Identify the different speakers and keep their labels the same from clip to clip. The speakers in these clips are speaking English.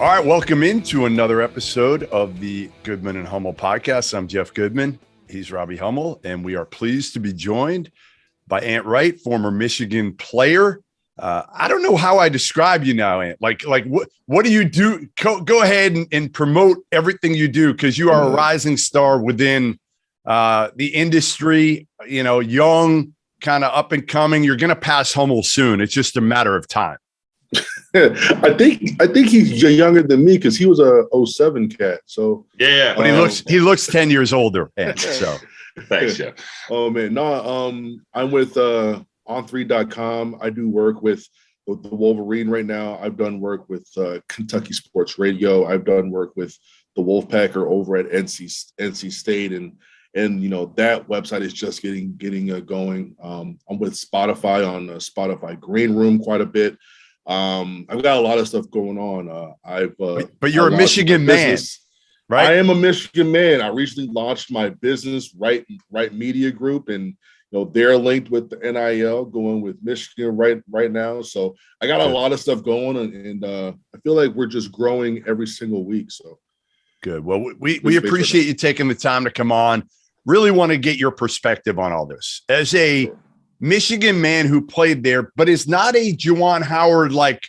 Speaker 1: All right, welcome into another episode of the Goodman and Hummel podcast. I'm Jeff Goodman. He's Robbie Hummel, and we are pleased to be joined by Ant Wright, former Michigan player. I don't know how I describe you now, Ant. Like what do you do? Go ahead and promote everything you do, because you are a rising star within the industry. You know, young, kind of up and coming. You're going to pass Hummel soon. It's just a matter of time.
Speaker 2: I think he's younger than me because he was a 07 cat. So
Speaker 1: yeah, but he looks 10 years older. And so
Speaker 3: thanks, Jeff.
Speaker 2: Oh man, no, I'm with on3.com. I do work with the Wolverine right now. I've done work with Kentucky Sports Radio. I've done work with the Wolfpacker over at NC State, and you know that website is just getting going. I'm with Spotify on Spotify Green Room quite a bit. I've got a lot of stuff going on.
Speaker 1: But you're a Michigan man, right?
Speaker 2: I am a Michigan man. I recently launched my business, Wright Media Group, and you know they're linked with the NIL, going with Michigan right now. So I got a lot of stuff going, and I feel like we're just growing every single week. So
Speaker 1: good. Well, we appreciate you taking the time to come on. Really want to get your perspective on all this as a Michigan man who played there, but is not a Juwan Howard like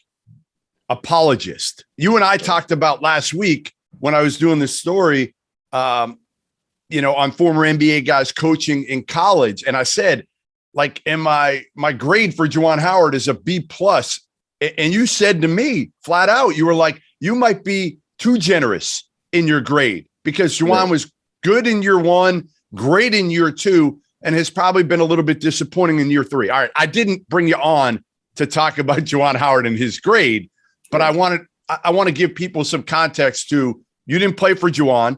Speaker 1: apologist. You and I talked about last week when I was doing this story, on former NBA guys coaching in college, and I said, like, and my grade for Juwan Howard is a B+, and you said to me flat out, you were like, you might be too generous in your grade because Juwan was good in year one, great in year two, and has probably been a little bit disappointing in year three. All right, I didn't bring you on to talk about Juwan Howard and his grade, but I want to give people some context to, you didn't play for Juwan.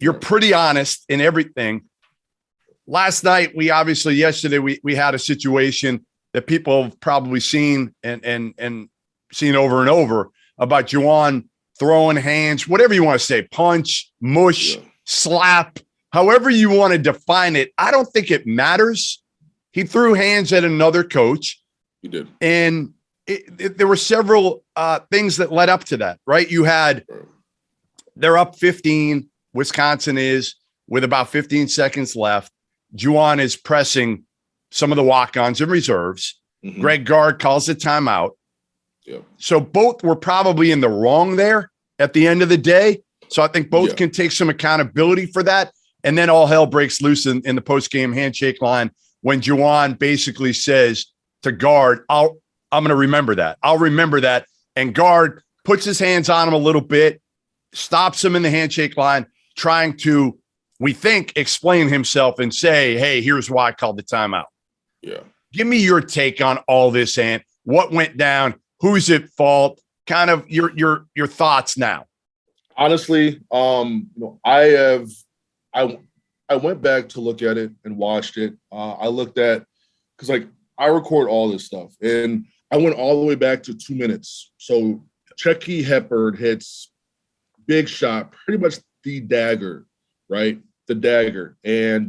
Speaker 1: You're pretty honest in everything. Last night, yesterday, we had a situation that people have probably seen and seen over and over about Juwan throwing hands, whatever you want to say, punch, mush, slap, however you want to define it. I don't think it matters. He threw hands at another coach.
Speaker 2: He did.
Speaker 1: And there were several things that led up to that, right? They're up 15, Wisconsin is, with about 15 seconds left. Juwan is pressing some of the walk-ons and reserves. Mm-hmm. Greg GARD calls a timeout. Yep. So both were probably in the wrong there at the end of the day. So I think both can take some accountability for that. And then all hell breaks loose in the post-game handshake line when Juwan basically says to GARD, I'm going to remember that. I'll remember that. And GARD puts his hands on him a little bit, stops him in the handshake line, trying to, we think, explain himself and say, hey, here's why I called the timeout.
Speaker 2: Yeah.
Speaker 1: Give me your take on all this, Ant. What went down? Who's at fault? Kind of your thoughts now.
Speaker 2: Honestly, I went back to look at it and watched it. I looked at, because like I record all this stuff, and I went all the way back to 2 minutes. So Chucky Hepburn hits big shot, pretty much the dagger, right? The dagger, and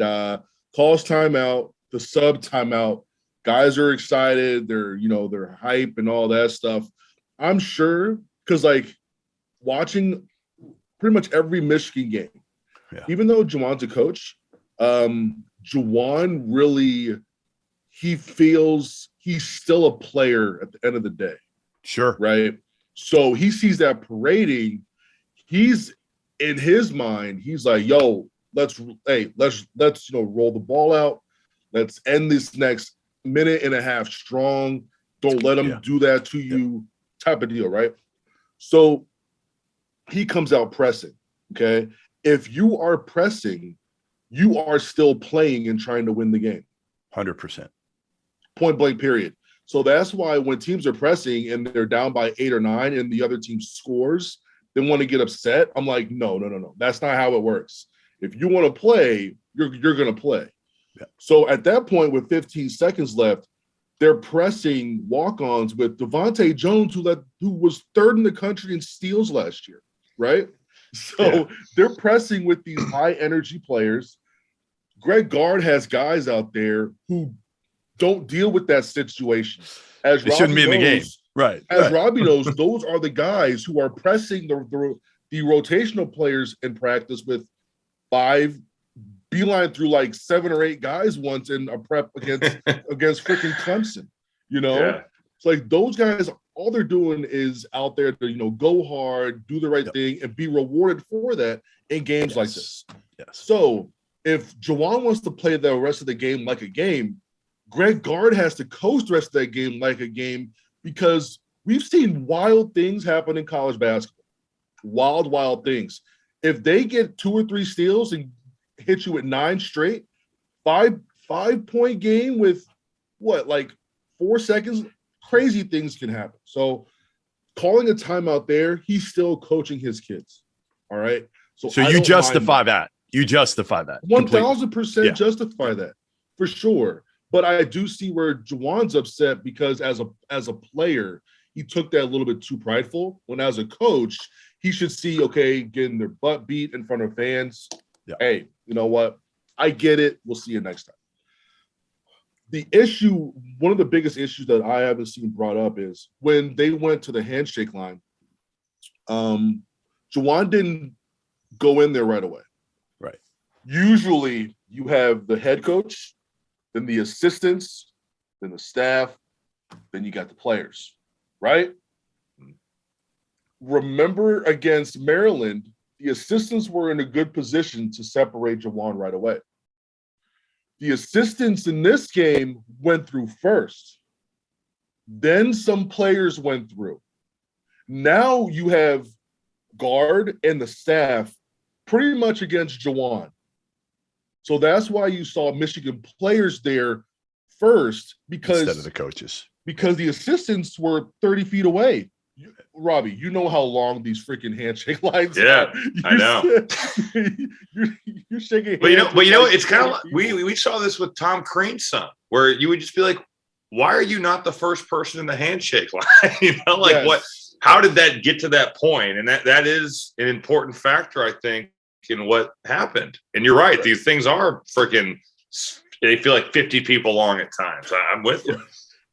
Speaker 2: calls timeout, the sub timeout. Guys are excited. They're hype and all that stuff. I'm sure, because like watching pretty much every Michigan game, even though Juwan's a coach, Juwan really, he feels he's still a player at the end of the day.
Speaker 1: Sure.
Speaker 2: Right. So he sees that parading. He's in his mind, he's like, yo, let's roll the ball out. Let's end this next minute and a half strong. Don't let them do that to you, type of deal, right? So he comes out pressing, okay? If you are pressing, you are still playing and trying to win the game.
Speaker 1: 100%.
Speaker 2: Point blank, period. So that's why when teams are pressing and they're down by 8 or 9 and the other team scores, they want to get upset. I'm like, no. That's not how it works. If you want to play, you're going to play. Yeah. So at that point, with 15 seconds left, they're pressing walk-ons with Devontae Jones, who was third in the country in steals last year, right? So they're pressing with these high-energy players. Greg GARD has guys out there who don't deal with that situation. As
Speaker 1: they shouldn't be in the game. Right.
Speaker 2: As Robbie knows, those are the guys who are pressing the rotational players in practice with 5 beeline through like 7 or 8 guys once in a prep against freaking Clemson. It's like those guys, all they're doing is out there to go hard, do the right thing, and be rewarded for that in games like this. So if Juwan wants to play the rest of the game like a game, Greg Gard has to coach the rest of that game like a game, because we've seen wild things happen in college basketball. Wild things. If they get 2 or 3 steals and hit you at 9 straight, 5-point game with 4 seconds, crazy things can happen. So calling a timeout there, he's still coaching his kids. All right. So
Speaker 1: you justify that. You justify that.
Speaker 2: 1,000% justify that for sure. But I do see where Juwan's upset, because as a player, he took that a little bit too prideful. When as a coach, he should see, getting their butt beat in front of fans. Yeah. Hey, you know what? I get it. We'll see you next time. The issue, one of the biggest issues that I haven't seen brought up is when they went to the handshake line, Juwan didn't go in there right away.
Speaker 1: Right.
Speaker 2: Usually you have the head coach, then the assistants, then the staff, then you got the players, right? Remember against Maryland, the assistants were in a good position to separate Juwan right away. The assistants in this game went through first. Then some players went through. Now you have Gard and the staff pretty much against Juwan. So that's why you saw Michigan players there first, because
Speaker 1: instead of the coaches,
Speaker 2: because the assistants were 30 feet away. Robbie, you know how long these freaking handshake lines are.
Speaker 3: I know.
Speaker 2: You're shaking
Speaker 3: hands. But it's kind of like we saw this with Tom Crean's son, where you would just be like, why are you not the first person in the handshake line? What? How did that get to that point? And that is an important factor, I think, in what happened. And you're right. These things are freaking, they feel like 50 people long at times. I'm with you.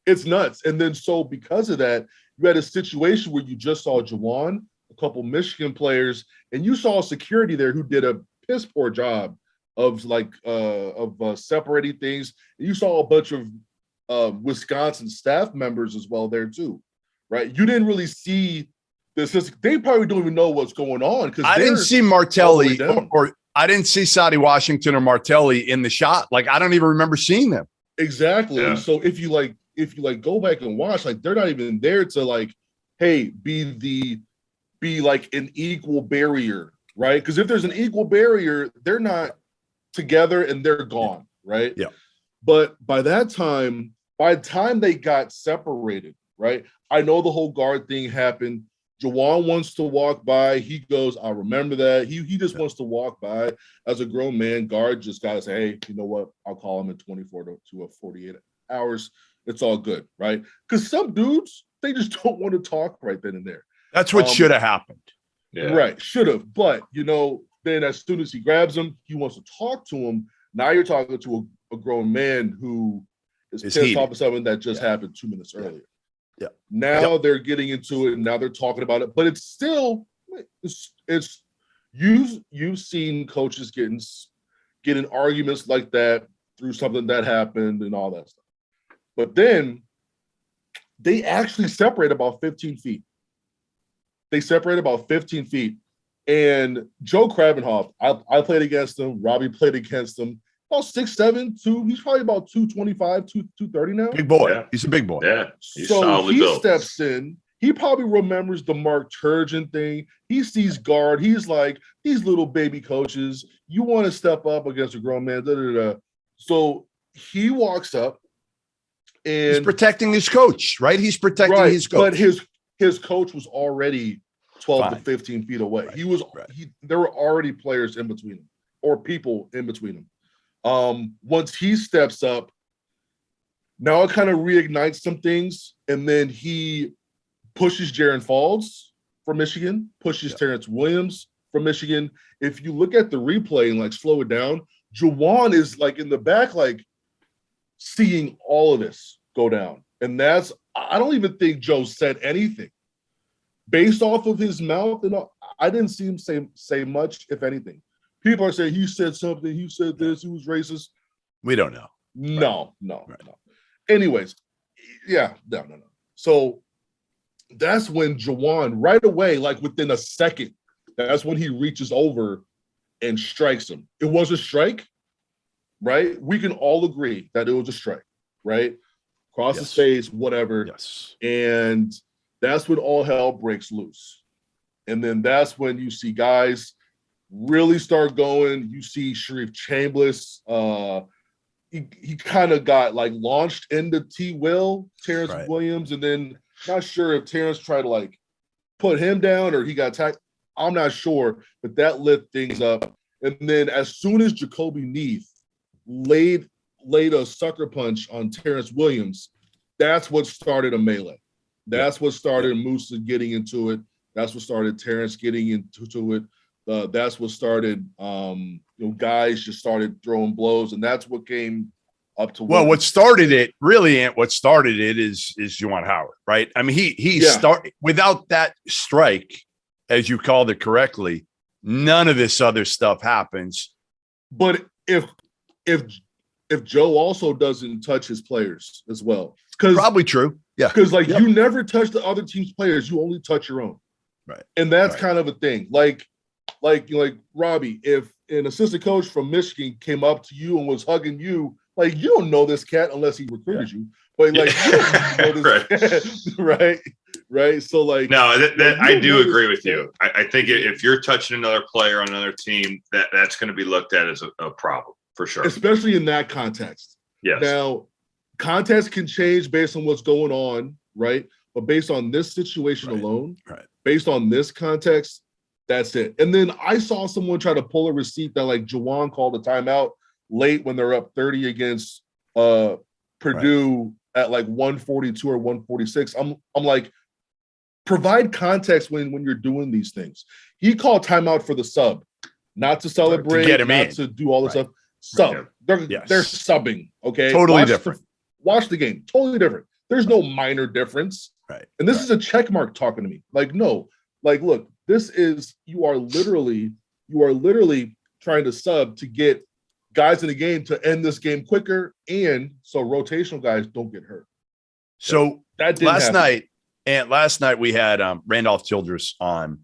Speaker 2: It's nuts. And then so because of that, you had a situation where you just saw Juwan, a couple Michigan players, and you saw security there who did a piss poor job of separating things. And you saw a bunch of Wisconsin staff members as well there too, right? You didn't really see this. They probably don't even know what's going on, because
Speaker 1: I didn't see Martelli or I didn't see Sadie Washington or Martelli in the shot. Like, I don't even remember seeing them.
Speaker 2: Exactly. Yeah. So if you go back and watch, they're not even there to be like an equal barrier, right? Because if there's an equal barrier, they're not together and they're gone, right?
Speaker 1: Yeah.
Speaker 2: But by the time they got separated, right? I know the whole guard thing happened. Juwan wants to walk by. He goes, I remember that. He just wants to walk by. As a grown man, guard just got to say, hey, you know what? I'll call him in 24 to 48 hours. It's all good, right? Because some dudes, they just don't want to talk right then and there.
Speaker 1: That's what should have happened.
Speaker 2: Yeah. Right, should have. But, then as soon as he grabs him, he wants to talk to him. Now you're talking to a grown man who is pissed off of something that just happened 2 minutes earlier.
Speaker 1: Yeah.
Speaker 2: Now they're getting into it, and now they're talking about it. But it's still, you've seen coaches getting arguments like that through something that happened and all that stuff. But then they actually separate about 15 feet. And Joe Krabenhoff, I played against him. Robbie played against him. About 6'7", he's probably about 225, 230 now.
Speaker 1: Big boy. Yeah. He's a big boy.
Speaker 3: Yeah.
Speaker 2: So he steps in. He probably remembers the Mark Turgeon thing. He sees guard. He's like, these little baby coaches, you want to step up against a grown man. Da, da, da. So he walks up. And
Speaker 1: he's protecting his coach, right? He's protecting his coach.
Speaker 2: But his coach was already 12 to 15 feet away. Right. There were already players in between him, or people in between him. Once he steps up, now it kind of reignites some things, and then he pushes Jaron Falls from Michigan, pushes Terrence Williams from Michigan. If you look at the replay and slow it down, Juwan is in the back, seeing all of this go down. And I don't even think Joe said anything. Based off of his mouth, I didn't see him say much, if anything. People are saying he said something, he said this, he was racist.
Speaker 1: We don't know.
Speaker 2: No. Anyways, no. So that's when Juwan, right away, like within a second, that's when he reaches over and strikes him. It was a strike, right? We can all agree that it was a strike, right? Cross his face, whatever.
Speaker 1: Yes.
Speaker 2: And that's when all hell breaks loose. And then that's when you see guys really start going. You see Sharif Chambliss, he kind of got like launched into Terrence Williams, and then not sure if Terrence tried to like put him down or he got attacked. I'm not sure, but that lit things up. And then as soon as Jacoby Neath laid a sucker punch on Terrence Williams, that's what started a melee. That's what started Musa getting into it. That's what started Terrence getting into it. That's what started, guys just started throwing blows, and that's what came up to.
Speaker 1: Well, what started it is Juwan Howard, right? I mean, he started without that strike, as you called it correctly. None of this other stuff happens.
Speaker 2: But if Joe also doesn't touch his players as well, because
Speaker 1: probably true, yeah,
Speaker 2: because you never touch the other team's players, you only touch your own,
Speaker 1: right?
Speaker 2: And that's kind of a thing. Like Robbie, if an assistant coach from Michigan came up to you and was hugging you, like you don't know this cat unless he recruited you, but like you don't know this cat, right? So like,
Speaker 3: no, that I do agree with you. I think if you're touching another player on another team, that's going to be looked at as a problem for sure,
Speaker 2: especially in that context.
Speaker 3: Yes.
Speaker 2: Now, context can change based on what's going on, right? But based on this situation alone, based on this context, that's it. And then I saw someone try to pull a receipt that like Juwan called a timeout late when they're up 30 against Purdue at like 142 or 146. I'm like, provide context when you're doing these things. He called timeout for the sub, not to celebrate, to do all this stuff. Sub. They're subbing. Okay.
Speaker 1: Totally different.
Speaker 2: Watch the game. Totally different. There's no minor difference.
Speaker 1: Right.
Speaker 2: And this is a check mark talking to me. Like, no, like, look, you are literally trying to sub to get guys in the game to end this game quicker, and so rotational guys don't get hurt.
Speaker 1: So that last night we had Randolph Childress on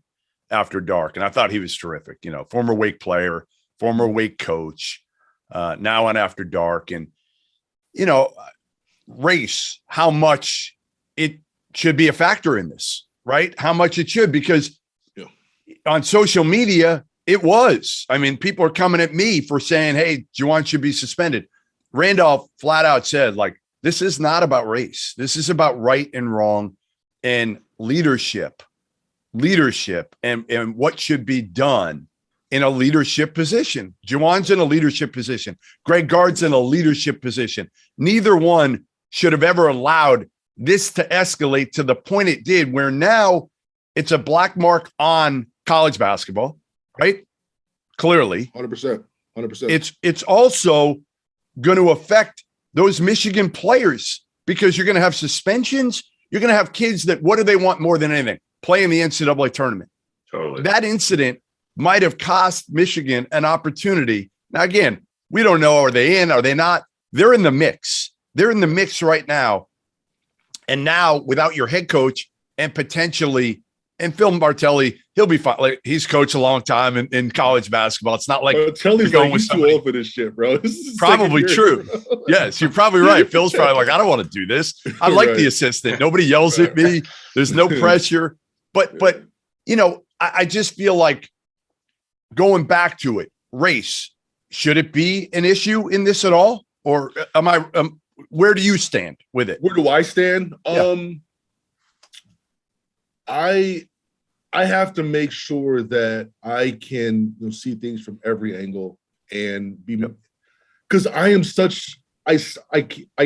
Speaker 1: After Dark, and I thought he was terrific. Former Wake player, former Wake coach, now on After Dark, and race, how much it should be a factor in this, right? How much it should, because on social media, it was. I mean, people are coming at me for saying, hey, Juwan should be suspended. Randolph flat out said, like, this is not about race. This is about right and wrong and leadership and what should be done in a leadership position. Juwan's in a leadership position. Greg Gard's in a leadership position. Neither one should have ever allowed this to escalate to the point it did, where now it's a black mark on college basketball, right? Clearly.
Speaker 2: 100%.
Speaker 1: It's also going to affect those Michigan players, because you're going to have suspensions. You're going to have kids that, what do they want more than anything? Play in the NCAA tournament.
Speaker 3: Totally.
Speaker 1: That incident might have cost Michigan an opportunity. Now, again, we don't know. Are they in? Are they not? They're in the mix. They're in the mix right now. And now, without your head coach and potentially, and Phil Martelli, he'll be fine. Like, he's coached a long time in college basketball. It's not like
Speaker 2: Martelli's going with too old for this shit, bro.
Speaker 1: Probably true. Yes, you're probably right. Phil's probably like, I don't want to do this. I like the assistant. Nobody yells at me. There's no pressure. But I just feel like, going back to it, race, should it be an issue in this at all? Or where do you stand with it?
Speaker 2: Where do I stand? I have to make sure that I can see things from every angle and be, because I am such, I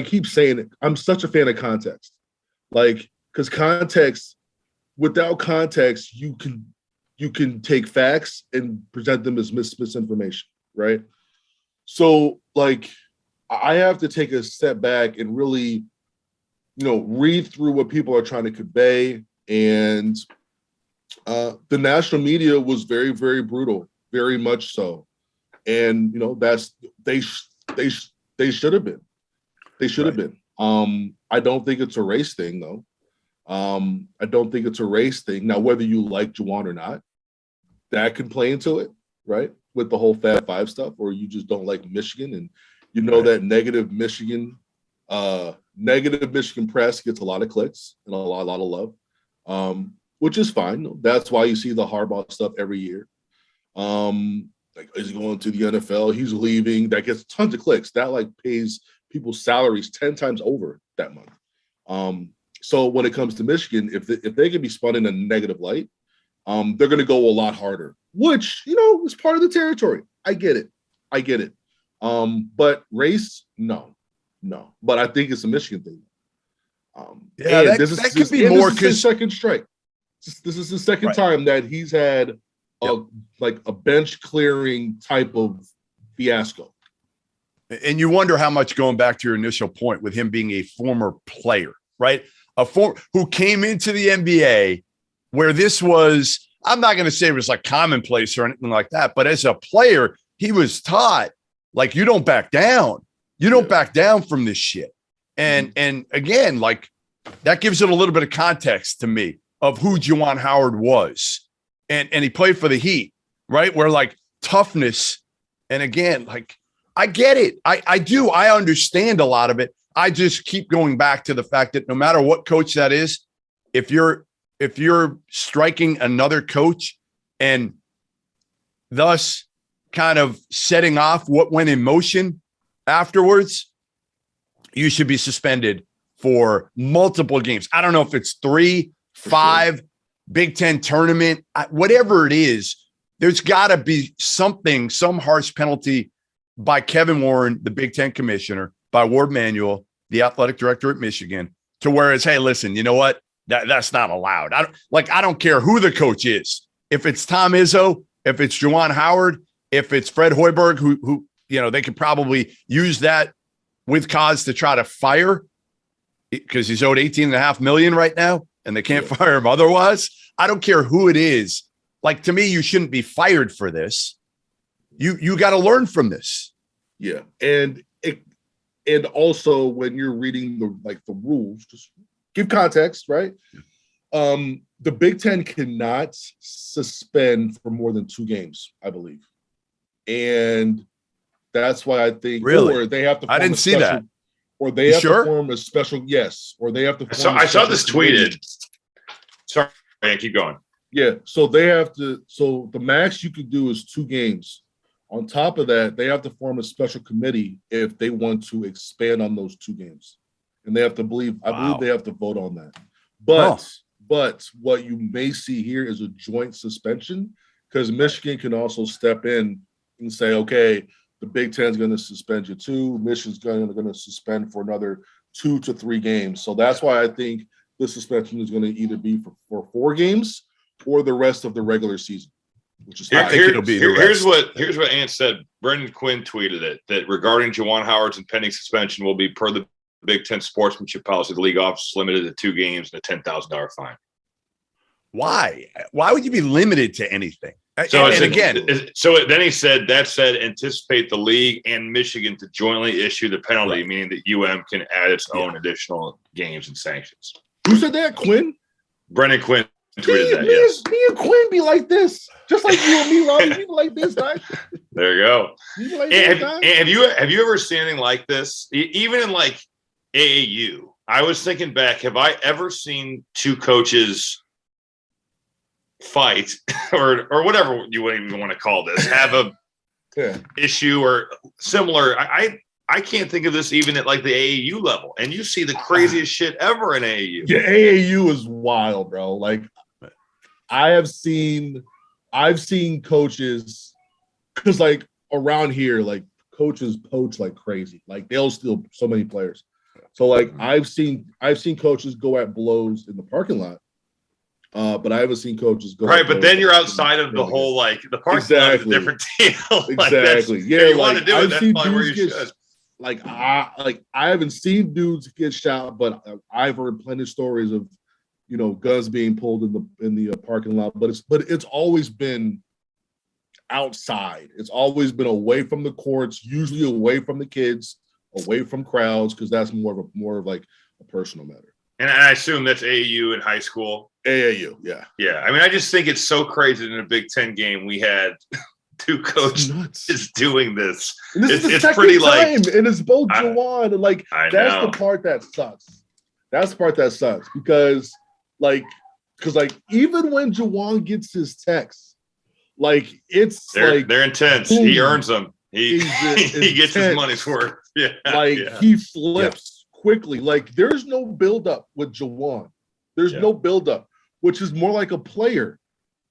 Speaker 2: keep saying it, I'm such a fan of context. Like, because without context, you can take facts and present them as misinformation, right? So, like, I have to take a step back and really read through what people are trying to convey. And the national media was very, very brutal, very much so. And that's they should have been. They should have been. I don't think it's a race thing, though. I don't think it's a race thing. Now, whether you like Juwan or not, that can play into it, right? With the whole Fab Five stuff, or you just don't like Michigan, and that negative Michigan press gets a lot of clicks and a lot of love, which is fine. That's why you see the Harbaugh stuff every year. Like, is he going to the NFL? He's leaving. That gets tons of clicks. That pays people's salaries 10 times over that month. So when it comes to Michigan, if they can be spun in a negative light, they're going to go a lot harder, which, is part of the territory. I get it. But race, no. But I think it's a Michigan thing.
Speaker 1: That could be more
Speaker 2: because his second strike. This is the second time that he's had a bench clearing type of fiasco.
Speaker 1: And you wonder how much, going back to your initial point, with him being a former player, right? Who came into the NBA where this was, I'm not going to say it was like commonplace or anything like that, but as a player, he was taught, you don't back down. You don't back down from this shit. And again, that gives it a little bit of context to me of who Juwan Howard was. And he played for the Heat, right? Where toughness, and again, I get it. I do. I understand a lot of it. I just keep going back to the fact that no matter what coach that is, if you're striking another coach and thus kind of setting off what went in motion afterwards, you should be suspended for multiple games. I don't know if it's 3, 5, Big Ten tournament, whatever it is, there's got to be some harsh penalty by Kevin Warren, the Big Ten commissioner, by Ward Manuel, the athletic director at Michigan, to where it's, hey, listen, you know what? That's not allowed. I don't care who the coach is. If it's Tom Izzo, if it's Juwan Howard, if it's Fred Hoiberg, who they could probably use that with cause to try to fire because he's owed $18.5 million right now, and they can't fire him otherwise. I don't care who it is. To me, you shouldn't be fired for this. You got to learn from this.
Speaker 2: Yeah, and also when you're reading the rules, just give context, right? The Big Ten cannot suspend for more than 2 games, I believe, and that's why I think
Speaker 1: really
Speaker 2: they have to.
Speaker 1: I didn't see that.
Speaker 2: Or they have to form a special or they have to.
Speaker 3: I saw this tweeted. Sorry, man, keep going.
Speaker 2: Yeah, so they have to. So the max you could do is 2 games. On top of that, they have to form a special committee if they want to expand on those 2 games, and they have to believe. I believe they have to vote on that. But what you may see here is a joint suspension, because Michigan can also step in and say, okay, the Big Ten is going to suspend you 2. Michigan's going to suspend for another 2 to 3 games. So that's why I think the suspension is going to either be for 4 games or the rest of the regular season. Which is
Speaker 3: here's what Ant said. Brendan Quinn tweeted it, that regarding Juwan Howard's impending suspension will be per the Big Ten sportsmanship policy. The league office is limited to 2 games and a $10,000 fine.
Speaker 1: Why? Why would you be limited to anything?
Speaker 3: So then he said, that said, anticipate the league and Michigan to jointly issue the penalty, meaning that UM can add its own additional games and sanctions.
Speaker 2: Who said that? Quinn?
Speaker 3: Brendan Quinn tweeted that.
Speaker 2: Me and Quinn be like this, just like you and me, Robbie. People like this, guy.
Speaker 3: There you go. Have you ever seen anything like this? Even in AAU, I was thinking back. Have I ever seen 2 coaches fight or whatever you wouldn't even want to call this, have a issue or similar? I can't think of this even at the AAU level, and you see the craziest shit ever in AAU.
Speaker 2: Yeah, AAU is wild, bro. I've seen coaches, because around here, coaches poach like crazy. They'll steal so many players. So I've seen coaches go at blows in the parking lot. But I haven't seen coaches go
Speaker 3: right. But then you're outside of the whole the parking lot is a different deal.
Speaker 2: Exactly.
Speaker 3: You want to do it. That's probably where you should.
Speaker 2: I haven't seen dudes get shot, but I've heard plenty of stories of, guns being pulled in the parking lot. But it's always been outside. It's always been away from the courts, usually away from the kids, away from crowds, because that's more of like a personal matter.
Speaker 3: And I assume that's AAU in high school.
Speaker 2: AAU, yeah.
Speaker 3: Yeah. I mean, I just think it's so crazy that in a Big Ten game we had two coaches doing this.
Speaker 2: And this is the
Speaker 3: it's
Speaker 2: second
Speaker 3: pretty
Speaker 2: time, and it's both Juwan, and that's
Speaker 3: know.
Speaker 2: the part that sucks. That's the part that sucks because even when Juwan gets his text,
Speaker 3: they're intense.
Speaker 2: Boom.
Speaker 3: He earns them. He gets his money's worth. Yeah.
Speaker 2: He flips quickly. There's no buildup with Juwan. There's no buildup, which is more like a player,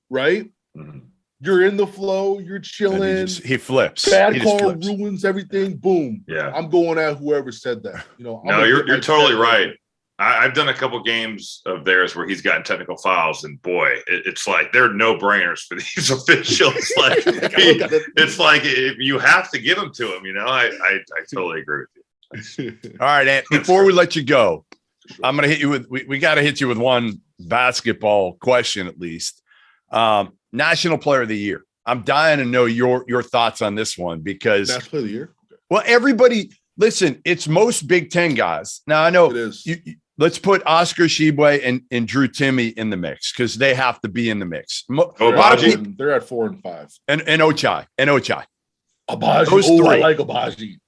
Speaker 2: right? Mm-hmm. You're in the flow. You're chilling.
Speaker 1: He flips.
Speaker 2: Bad call ruins everything. Boom.
Speaker 3: Yeah.
Speaker 2: I'm going at whoever said that.
Speaker 3: No, you're totally right. I've done a couple games of theirs where he's gotten technical fouls, and boy, it's like they're no brainers for these officials. It's like if you have to give them to him. I totally agree with you.
Speaker 1: All right, Ant, before we let you go, I'm going to hit you with we got to hit you with one basketball question at least. National Player of the Year. I'm dying to know your thoughts on this one because
Speaker 2: National Player of the Year. Okay.
Speaker 1: Well, everybody, listen. It's most Big Ten guys. Now I know
Speaker 2: it is.
Speaker 1: Let's put Oscar Tshiebwe and Drew Timme in the mix because they have to be in the mix.
Speaker 2: They're at 4 and 5.
Speaker 1: And Ochai.
Speaker 2: Agbaji.
Speaker 1: Those three.
Speaker 2: I like Agbaji.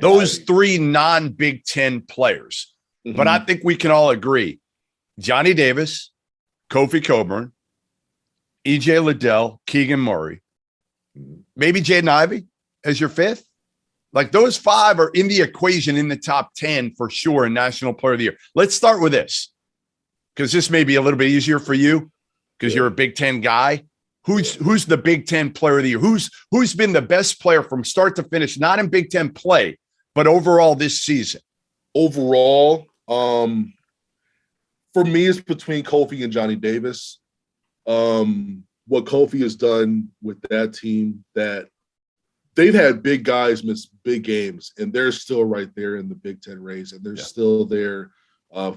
Speaker 1: Those three non-Big Ten players. Mm-hmm. But I think we can all agree: Johnny Davis, Kofi Coburn, EJ Liddell, Keegan Murray, maybe Jaden Ivey as your fifth. Those five are in the equation in the top 10 for sure in National Player of the Year. Let's start with this because this may be a little bit easier for you because you're a Big Ten guy. Who's the Big Ten Player of the Year? Who's been the best player from start to finish, not in Big Ten play, but overall this season?
Speaker 2: Overall, for me, it's between Kofi and Johnny Davis. What Kofi has done with that team, that they've had big guys miss big games, and they're still right there in the Big Ten race, and they're still there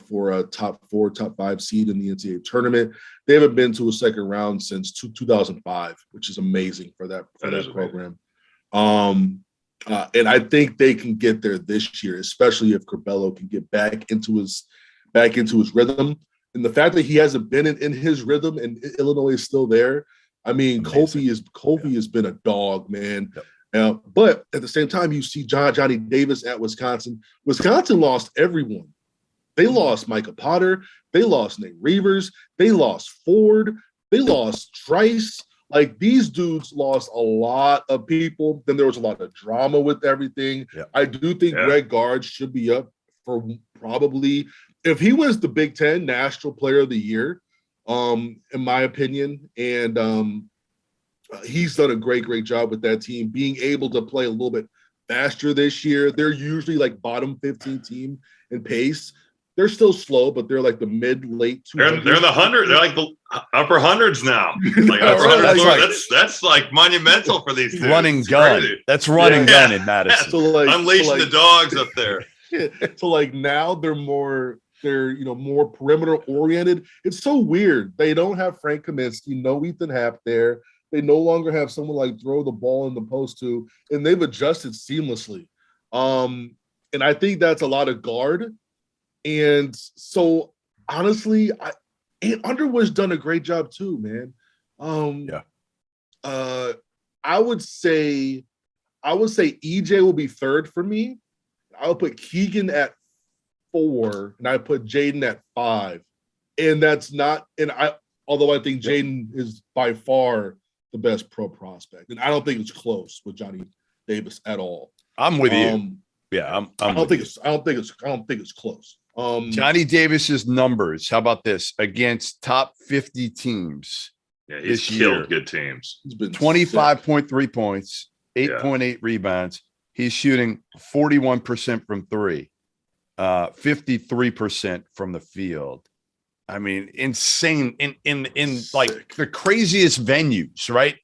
Speaker 2: for a top 4, top 5 seed in the NCAA tournament. They haven't been to a second round since 2005, which is amazing for that program. And I think they can get there this year, especially if Curbelo can get back into his rhythm. And the fact that he hasn't been in his rhythm and Illinois is still there. I mean, amazing. Kofi has been a dog, man. Yep. But at the same time, you see Johnny Davis at Wisconsin. Wisconsin lost everyone. They lost Micah Potter. They lost Nate Reavers. They lost Ford. They lost Trice. These dudes lost a lot of people. Then there was a lot of drama with everything. Yep. I do think Greg GARD should be up for probably, if he wins the Big Ten National Player of the Year, in my opinion, and he's done a great job with that team, being able to play a little bit faster this year. They're usually bottom 15 team in pace. They're still slow, but they're the mid-late 200s.
Speaker 3: They're in the 100. They're the upper hundreds now. Upper hundreds. That's monumental for these dudes.
Speaker 1: Running gun. Crazy. That's running gun in Madison.
Speaker 3: Unleashing the dogs up there.
Speaker 2: So now they're more perimeter oriented. It's so weird. They don't have Frank Kaminsky, no Ethan Happ there. They no longer have someone throw the ball in the post to, and they've adjusted seamlessly. And I think that's a lot of guard. And so honestly, Underwood's done a great job too, man. I would say EJ will be third for me. I would put Keegan at 4, and I put Jaden at 5. And that's not, although I think Jaden is by far the best pro prospect, and I don't think it's close with Johnny Davis at all.
Speaker 1: I'm with you. Yeah, I don't think
Speaker 2: it's close.
Speaker 1: Johnny Davis's numbers. How about this against top 50 teams?
Speaker 3: Yeah, he's killed good teams.
Speaker 2: He's been
Speaker 1: 25.3 points, 8.8 rebounds. He's shooting 41% from 3, 53% from the field. I mean, insane in the craziest venues, right?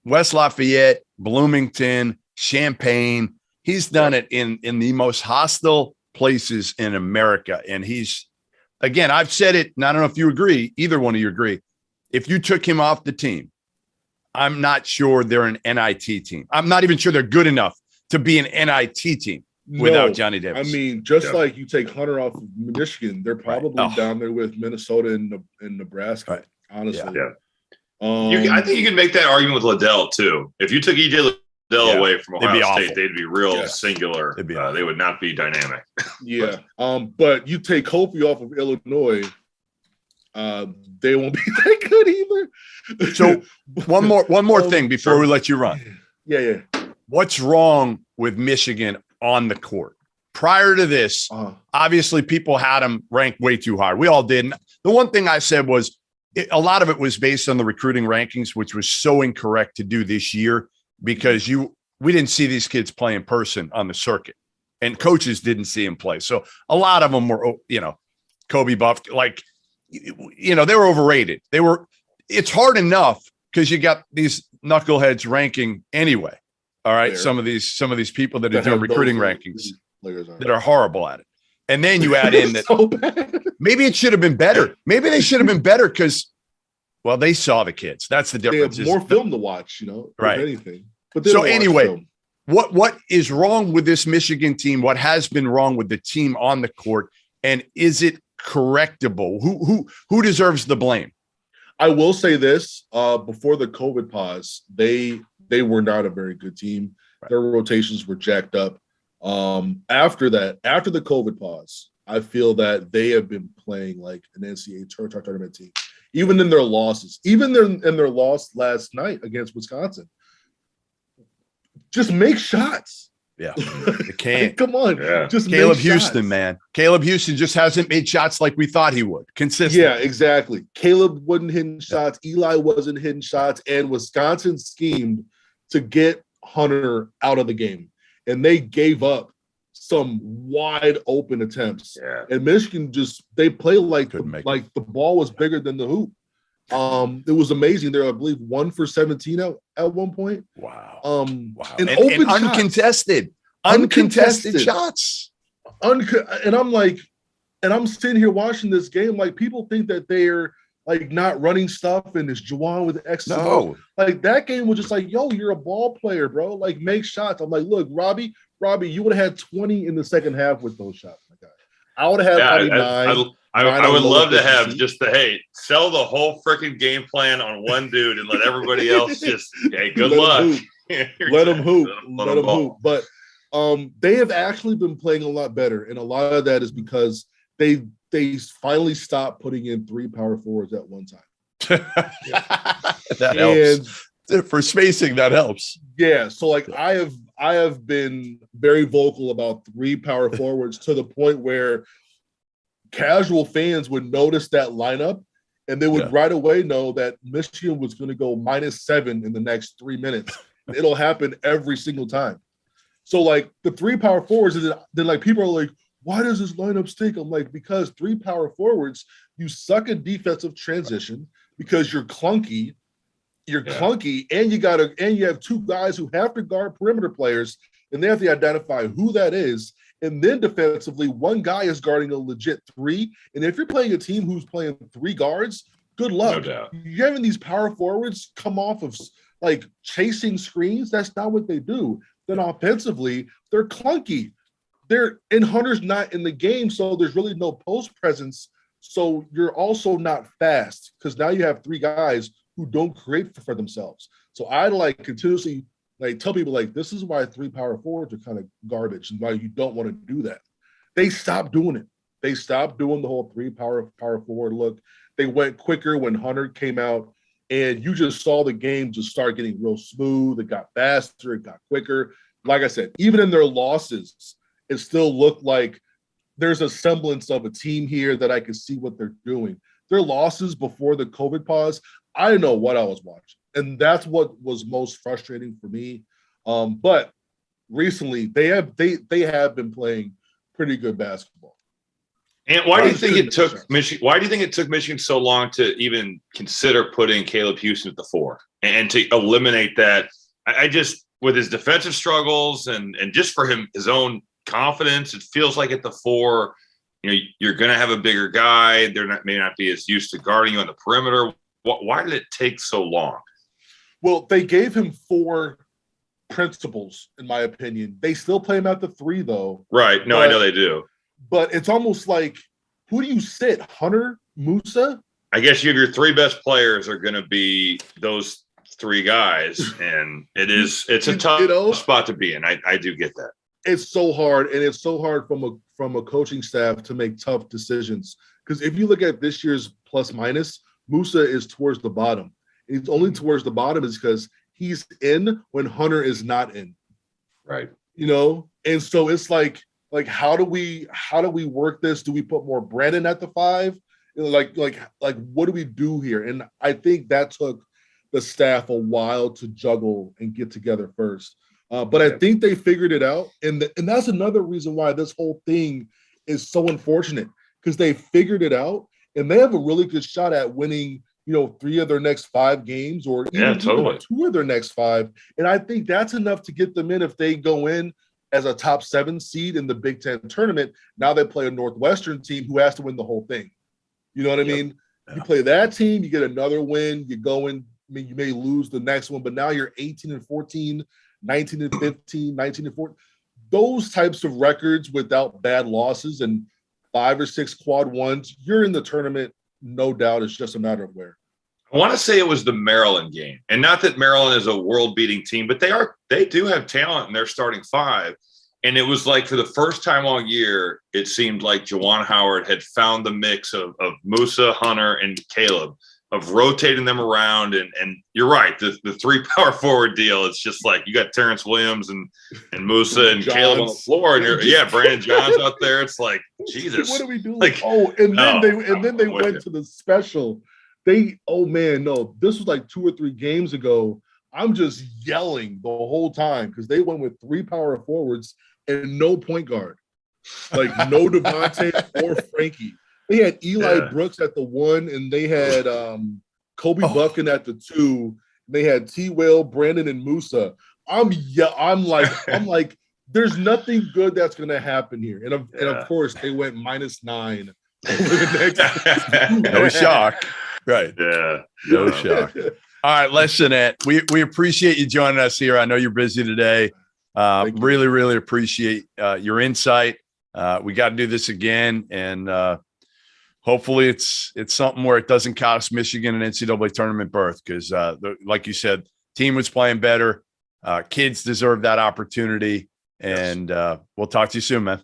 Speaker 1: West Lafayette, Bloomington, Champaign. He's done it in the most hostile places in America. And again, I've said it, and I don't know if you agree, either one of you agree. If you took him off the team, I'm not sure they're an NIT team. I'm not even sure they're good enough to be an NIT team without Johnny Davis.
Speaker 2: I mean, just like you take Hunter off of Michigan, they're probably down there with Minnesota and Nebraska, honestly.
Speaker 3: Yeah. I think you can make that argument with Liddell, too. If you took EJ Liddell away from Ohio State, they'd be real singular. They would not be dynamic.
Speaker 2: Yeah. But you take Kofi off of Illinois, they won't be that good either.
Speaker 1: So one more thing before we let you run.
Speaker 2: Yeah.
Speaker 1: What's wrong with Michigan on the court? Prior to this, obviously people had them ranked way too high. We all did. And the one thing I said was a lot of it was based on the recruiting rankings, which was so incorrect to do this year because we didn't see these kids play in person on the circuit and coaches didn't see them play. So a lot of them were, Kobe Buff, they were overrated. It's hard enough because you got these knuckleheads ranking anyway. All right. Some of these people that are doing recruiting rankings that are horrible at it. And then you add in that so maybe it should have been better. Maybe they should have been better because, they saw the kids. That's the difference.
Speaker 2: They have more film to watch,
Speaker 1: right?
Speaker 2: Anything. But
Speaker 1: so anyway, what is wrong with this Michigan team? What has been wrong with the team on the court? And is it correctable? Who deserves the blame?
Speaker 2: I will say this: before the COVID pause, they were not a very good team. Right. Their rotations were jacked up. After the COVID pause, I feel that they have been playing like an NCAA tournament team, even in their losses, even in their loss last night against Wisconsin. Just make shots.
Speaker 1: Yeah, you can't.
Speaker 2: Come on,
Speaker 1: just Caleb Houston, shots. Man. Caleb Houston just hasn't made shots like we thought he would. Consistent.
Speaker 2: Yeah, exactly. Caleb wasn't hitting shots. Eli wasn't hitting shots, and Wisconsin schemed to get Hunter out of the game. And they gave up some wide open attempts. Yeah. And Michigan they played like the ball was bigger than the hoop. It was amazing. They're, I believe, 1 for 17 at one point.
Speaker 1: Wow.
Speaker 2: And
Speaker 1: uncontested shots.
Speaker 2: And I'm sitting here watching this game. Like, people think that they're like not running stuff and it's Juwan with X.
Speaker 1: No.
Speaker 2: Like, that game was just like, yo, you're a ball player, bro. Like, make shots. I'm like, look, Robbie, you would have had 20 in the second half with those shots. My God. I would have had 9.
Speaker 3: I would love to have just sell the whole freaking game plan on one dude and let everybody else just, good luck.
Speaker 2: Let them hoop. But they have actually been playing a lot better. And a lot of that is because they finally stopped putting in 3 power forwards at one time.
Speaker 1: That helps. For spacing, that helps.
Speaker 2: Yeah. So I have been very vocal about 3 power forwards to the point where casual fans would notice that lineup and they would right away know that Michigan was going to go -7 in the next 3 minutes. It'll happen every single time. So the 3 power forwards, then people are like, why does this lineup stink? I'm like, because 3 power forwards, you suck at defensive transition because you're clunky. You're clunky, and you have 2 guys who have to guard perimeter players, and they have to identify who that is. And then defensively, 1 guy is guarding a legit 3. And if you're playing a team who's playing 3 guards, good luck.
Speaker 3: No doubt.
Speaker 2: You're having these power forwards come off of chasing screens. That's not what they do. Then offensively, they're clunky. Hunter's not in the game, so there's really no post presence. So you're also not fast because now you have 3 guys who don't create for themselves. So I continuously tell people this is why 3 power forwards are kind of garbage and why you don't want to do that. They stopped doing it. They stopped doing the whole 3 power forward look. They went quicker when Hunter came out, and you just saw the game just start getting real smooth. It got faster. It got quicker. Like I said, even in their losses, it still looked like there's a semblance of a team here that I can see what they're doing. Their losses before the COVID pause, I didn't know what I was watching. And that's what was most frustrating for me. But recently they have been playing pretty good basketball.
Speaker 3: And why do you think it took Michigan? Why do you think it took Michigan so long to even consider putting Caleb Houston at the 4 and to eliminate that? with his defensive struggles and just for his own confidence, it feels like at the 4, you're going to have a bigger guy. May not be as used to guarding you on the perimeter. Why did it take so long?
Speaker 2: Well, they gave him 4 principles, in my opinion. They still play him at the 3, though.
Speaker 3: Right. No, I know they do.
Speaker 2: But it's almost like, who do you sit? Hunter, Musa?
Speaker 3: I guess you have your 3 best players are going to be those 3 guys, and it's a tough spot to be in. I do get that.
Speaker 2: It's so hard, and it's so hard from a coaching staff to make tough decisions. Because if you look at this year's plus minus, Musa is towards the bottom. He's only towards the bottom is because he's in when Hunter is not in.
Speaker 3: Right.
Speaker 2: And so it's like how do we work this? Do we put more Brandon at the 5? Like what do we do here? And I think that took the staff a while to juggle and get together first. But I think they figured it out. And that's another reason why this whole thing is so unfortunate, because they figured it out and they have a really good shot at winning, 3 of their next 5 games or even 2 of their next 5. And I think that's enough to get them in if they go in as a top 7 seed in the Big Ten tournament. Now they play a Northwestern team who has to win the whole thing. You know what I mean? Yeah. You play that team, you get another win, you go in, you may lose the next one, but now you're 18-14, 19-15, 19-14. Those types of records without bad losses and 5 or 6 quad ones, you're in the tournament, no doubt. It's just a matter of where.
Speaker 3: I want to say it was the Maryland game, and not that Maryland is a world-beating team, but they do have talent in their starting 5. And it was like for the first time all year, it seemed like Juwan Howard had found the mix of Musa, Hunter, and Caleb, of rotating them around. And you're right, the 3 power forward deal, it's just like you got Terrence Williams and Musa and Caleb on the floor, and Brandon Johns out there. It's like, Jesus.
Speaker 2: What are we doing? Then they went to the special. This was like 2 or 3 games ago. I'm just yelling the whole time because they went with 3 power forwards and no point guard. Like no Devontae or Frankie. They had Eli Brooks at the 1, and they had Kobe Buffkin at the 2. They had T. Will, Brandon, and Musa. I'm like, there's nothing good that's gonna happen here. And of course they went -9 over the next.
Speaker 1: No shock. Right.
Speaker 3: Yeah.
Speaker 1: No shock. All right, listen, Ed, we appreciate you joining us here. I know you're busy today. Really, really appreciate your insight. We got to do this again, and hopefully it's something where it doesn't cost Michigan an NCAA tournament berth because, like you said, team was playing better. Kids deserve that opportunity, and we'll talk to you soon, man.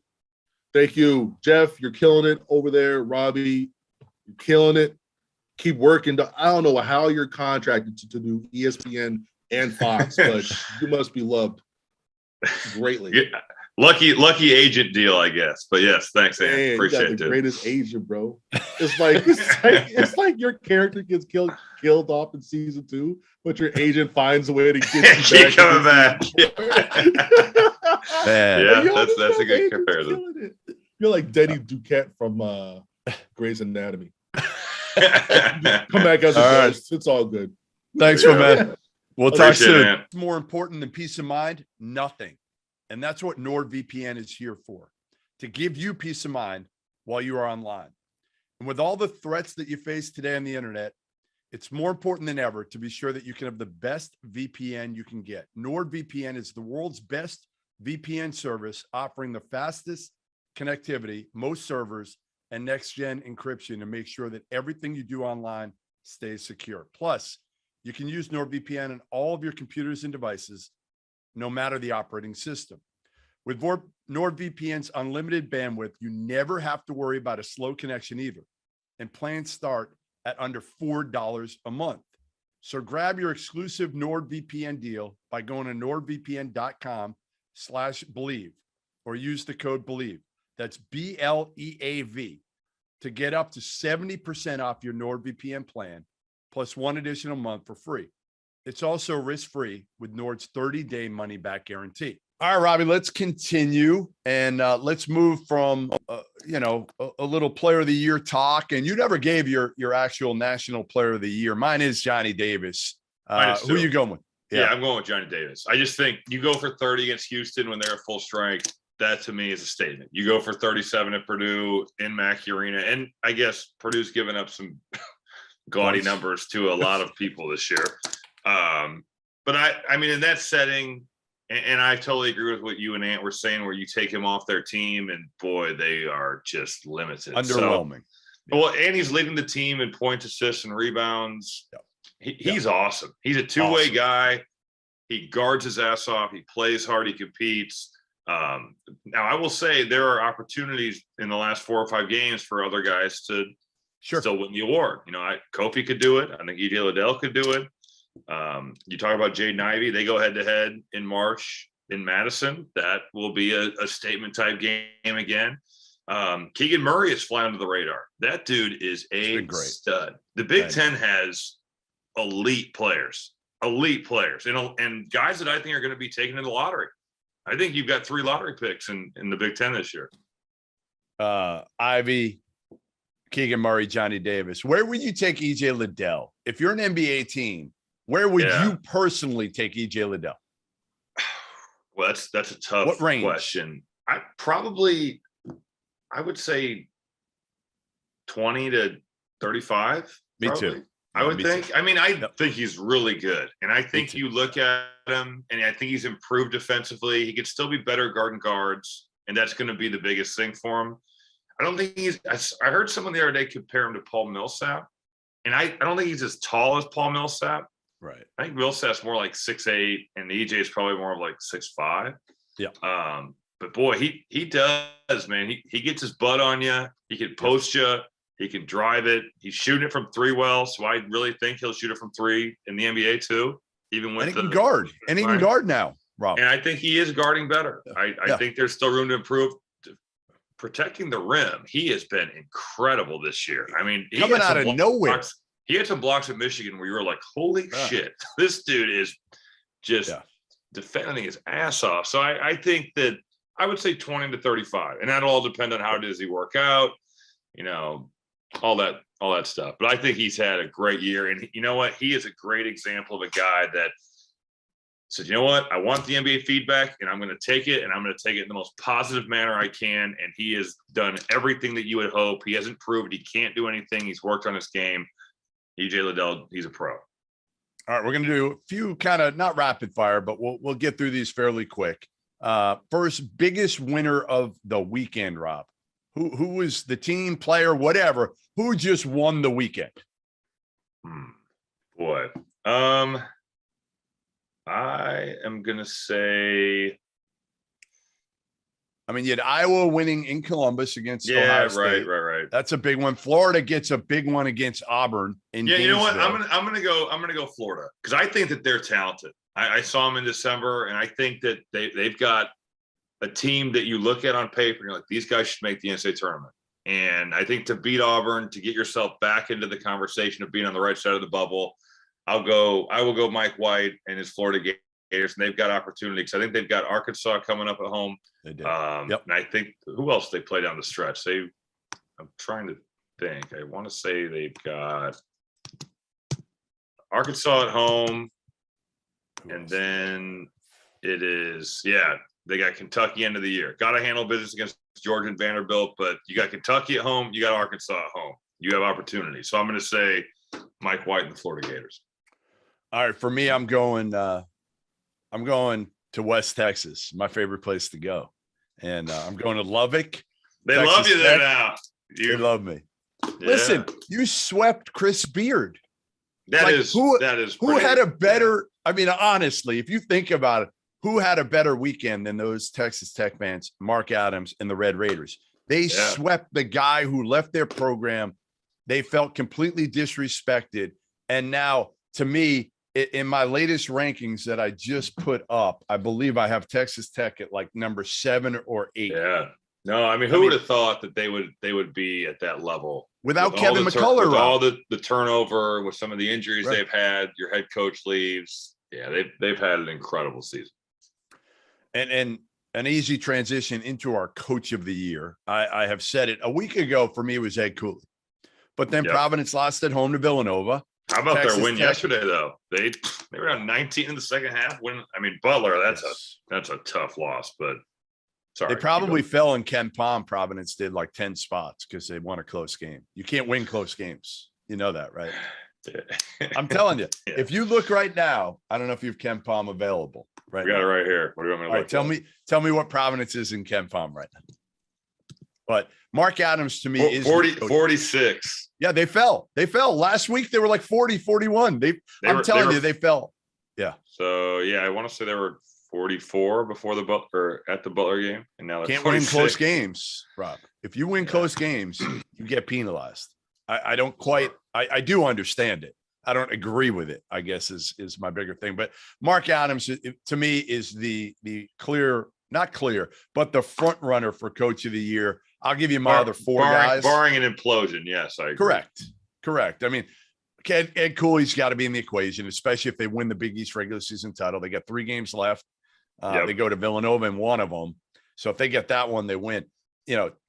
Speaker 2: Thank you, Jeff. You're killing it over there. Robbie, you're killing it. Keep working. I don't know how you're contracted to do ESPN and Fox, but you must be loved greatly.
Speaker 3: Yeah. Lucky agent deal, I guess. But yes, thanks, Ann. Appreciate it.
Speaker 2: The greatest agent, bro. It's like your character gets killed off in season 2, but your agent finds a way to get you back.
Speaker 3: Coming back. Man, that's a good comparison.
Speaker 2: You're like Denny Duquette from Grey's Anatomy. Come back as a ghost. It's all good.
Speaker 1: Thanks, man. We'll talk soon. More important than peace of mind? Nothing. And that's what NordVPN is here for, to give you peace of mind while you are online. And with all the threats that you face today on the internet, it's more important than ever to be sure that you can have the best VPN you can get. NordVPN is the world's best VPN service, offering the fastest connectivity, most servers, and next-gen encryption to make sure that everything you do online stays secure. Plus, you can use NordVPN on all of your computers and devices, no matter the operating system. With NordVPN's unlimited bandwidth, you never have to worry about a slow connection either. And plans start at under $4 a month. So grab your exclusive NordVPN deal by going to nordvpn.com/believe or use the code BELIEVE. That's BLEAV to get up to 70% off your NordVPN plan, plus 1 additional month for free. It's also risk-free with Nord's 30-day money-back guarantee. All right, Robbie, let's continue and let's move from, a little player of the year talk. And you never gave your actual national player of the year. Mine is Johnny Davis. Who are you going with?
Speaker 3: Yeah, I'm going with Johnny Davis. I just think you go for 30 against Houston when they're at full strength. That to me is a statement. You go for 37 at Purdue in Mackey Arena, and I guess Purdue's given up some gaudy numbers to a lot of people this year. But I mean, in that setting, and I totally agree with what you and Ant were saying, where you take him off their team, and boy, they are just limited.
Speaker 1: Underwhelming.
Speaker 3: Well, and he's leading the team in points, assists, and rebounds. He's awesome. He's a two-way guy. He guards his ass off. He plays hard. He competes. Now, I will say there are opportunities in the last 4 or 5 games for other guys to still win the award. Kofi could do it. I think EJ Liddell could do it. You talk about Jaden Ivey. They go head-to-head in March in Madison. That will be a statement-type game again. Keegan Murray is flying under the radar. That dude is a stud. The Big Ten has elite players, and guys that I think are going to be taken in the lottery. I think you've got 3 lottery picks in the Big Ten this year.
Speaker 1: Ivy, Keegan Murray, Johnny Davis. Where would you take EJ Liddell? If you're an NBA team, where would you personally take EJ Liddell?
Speaker 3: Well, that's a tough question. I would say 20 to 35.
Speaker 1: Me
Speaker 3: probably.
Speaker 1: too.
Speaker 3: I would think. I mean, I think he's really good. And I think you look at him, and I think he's improved defensively. He could still be better guarding guards, and that's going to be the biggest thing for him. I don't think I heard someone the other day compare him to Paul Millsap, and I don't think he's as tall as Paul Millsap.
Speaker 1: Right.
Speaker 3: I think Millsap's more like 6'8", and EJ is probably more of like 6'5".
Speaker 1: Yeah.
Speaker 3: But boy, he does, man. He gets his butt on you. He can post you. He can drive it. He's shooting it from 3 well, so I really think he'll shoot it from 3 in the NBA too. Even with
Speaker 1: he can guard, and he can guard now, Rob.
Speaker 3: And I think he is guarding better. I think there's still room to improve. Protecting the rim, he has been incredible this year. I mean, he
Speaker 1: coming out of nowhere.
Speaker 3: He had some blocks at Michigan where you were like, "Holy shit, this dude is just defending his ass off." So I think that I would say 20 to 35, and that'll all depend on how does he work out. All that stuff. But I think he's had a great year. And you know what? He is a great example of a guy that said, you know what? I want the NBA feedback, and I'm going to take it, and I'm going to take it in the most positive manner I can. And he has done everything that you would hope. He hasn't proved he can't do anything. He's worked on his game. EJ Liddell, he's a pro.
Speaker 1: All right, we're going to do a few kind of not rapid fire, but we'll get through these fairly quick. First, biggest winner of the weekend, Rob. Who was the team, player, whatever? Who just won the weekend?
Speaker 3: Boy, I am gonna say.
Speaker 1: I mean, you had Iowa winning in Columbus against Ohio State.
Speaker 3: Right.
Speaker 1: That's a big one. Florida gets a big one against Auburn.
Speaker 3: You know what? I'm gonna go Florida because I think that they're talented. I saw them in December, and I think that they've got a team that you look at on paper and you're like, these guys should make the NCAA tournament. And I think to beat Auburn, to get yourself back into the conversation of being on the right side of the bubble, I will go Mike White and his Florida Gators, and they've got opportunities. I think they've got Arkansas coming up at home.
Speaker 1: They did.
Speaker 3: And I think who else they play down the stretch? I'm trying to think. I want to say they've got Arkansas at home. And then it is, they got Kentucky end of the year. Got to handle business against Georgia and Vanderbilt, but you got Kentucky at home. You got Arkansas at home. You have opportunities. So I'm going to say Mike White and the Florida Gators.
Speaker 1: All right, for me, I'm going to West Texas, my favorite place to go, and I'm going to Lubbock.
Speaker 3: They love you there now.
Speaker 1: They love me. Yeah. Listen, you swept Chris Beard.
Speaker 3: That is
Speaker 1: who had a better? I mean, honestly, if you think about it, who had a better weekend than those Texas Tech fans, Mark Adams and the Red Raiders? They swept the guy who left their program. They felt completely disrespected. And now, to me, in my latest rankings that I just put up, I believe I have Texas Tech at like number 7 or 8.
Speaker 3: Yeah. No, I mean, who would have thought that they would be at that level
Speaker 1: without Kevin McCullough?
Speaker 3: With all the turnover, with some of the injuries they've had, your head coach leaves. Yeah, they've had an incredible season. And an easy transition into our coach of the year. I have said it a week ago. For me, it was Ed Cooley, but then Providence lost at home to Villanova. How about
Speaker 1: Texas
Speaker 3: their win
Speaker 1: Tech.
Speaker 3: yesterday, though? They were down 19 in the second half. Butler, that's a tough loss, but sorry.
Speaker 1: They probably fell in Ken Palm. Providence did like 10 spots because they won a close game. You can't win close games. You know that, right? I'm telling you, if you look right now, I don't know if you have Ken Palm available. Right,
Speaker 3: we got it right here. What do you want me to look
Speaker 1: at? Tell me what Providence is in Ken Palm right now. But Mark Adams to me is
Speaker 3: 46.
Speaker 1: Yeah, they fell. Last week. They were like 40, 41. I'm telling you, they fell. Yeah.
Speaker 3: So yeah, I want to say they were 44 before the Butler at the Butler game, and now
Speaker 1: can't win close games, Rob. If you win close games, you get penalized. I don't quite. I do understand it. I don't agree with it, I guess is my bigger thing. But Mark Adams, to me, is the clear, not clear, but the front runner for coach of the year. I'll give you my other four guys.
Speaker 3: Barring an implosion, yes, I agree.
Speaker 1: Correct. I mean, Ed Cooley's got to be in the equation, especially if they win the Big East regular season title. They got 3 games left. They go to Villanova in one of them. So if they get that one, they win.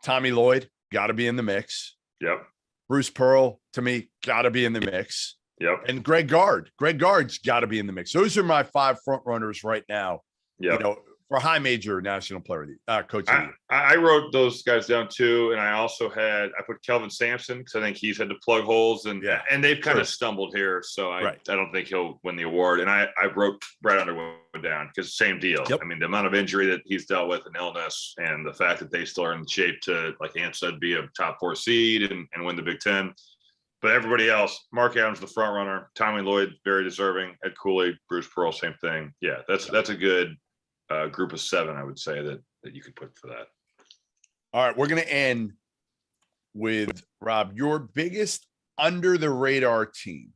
Speaker 1: Tommy Lloyd, got to be in the mix.
Speaker 3: Yep.
Speaker 1: Bruce Pearl, to me, got to be in the mix.
Speaker 3: Yep.
Speaker 1: And Greg Gard. Greg Gard's got to be in the mix. Those are my 5 front runners right now.
Speaker 3: Yep.
Speaker 1: For high major national player coach.
Speaker 3: I wrote those guys down too, and I put Kelvin Sampson because I think he's had to plug holes, and they've kind of stumbled here, so I don't think he'll win the award. And I wrote Brett Underwood down because same deal. Yep. I mean, the amount of injury that he's dealt with and illness, and the fact that they still are in shape to, like Ant said, be a top 4 seed and win the Big Ten. But everybody else, Mark Adams, the front runner, Tommy Lloyd, very deserving, Ed Cooley, Bruce Pearl, same thing. Yeah, that's a good group of 7, I would say that you could put for that.
Speaker 1: All right, we're going to end with Rob, your biggest under the radar team.